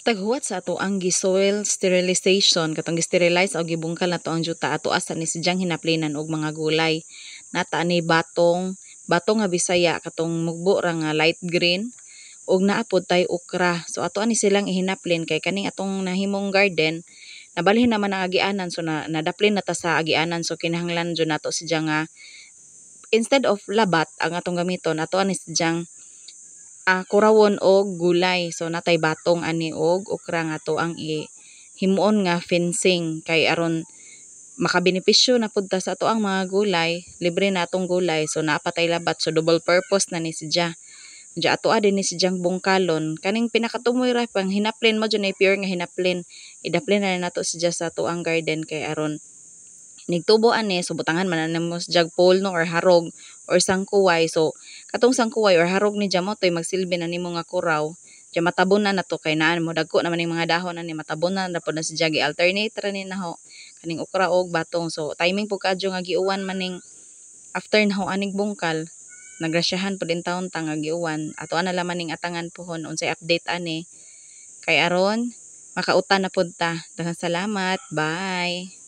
Taghuwat sa ato ang gi-soil sterilization katong gi-sterilize o gibungkal na to ang juta ato asa ni sidyang hinaplinan og mga gulay. Nata ni batong nga Bisaya katong mugbo ra nga light green og naapod tay okra. So ato ani silang ihinaplin kay kaning atong nahimong garden nabalhin naman ang agianan so nadaplin na ta sa agianan so kinahanglan jud nato sidya nga instead of labat ang atong gamiton ato ani sidyang kurawon og gulay. So natay batong ani og okra nga to ang himuon nga fencing kay aron makabenepisyo na pud ta sa ato ang mga gulay, libre na atong gulay. So naa pa tay labat so double purpose na ni siya. Diya ato din ni sidyang bungkalon. Kaning pinakatumoy ra pang hinaplin mo dyan ay pure nga hinaplin. Idaplin na nato siya sa ato ang garden kay aron nigtubo ani so butangan man na mo jag polno or harog or sangkuway. So katong sangkuway or harog ni jamo toy magsilbi na nimo nga kuraw. Diya matabon na nato kay naan mo dagko naman ning mga dahon ani matabon na pud na si jagi alternate ra ni naho kaning okra og batong. So timing pud kadyo nga giuwan maning after naho aning bungkal nagrasyahan pud in taon ta nga giuwan. Ato ana laman ning atangan pohon unsay update ani kay aron makautan na pud ta. Daghang salamat. Bye.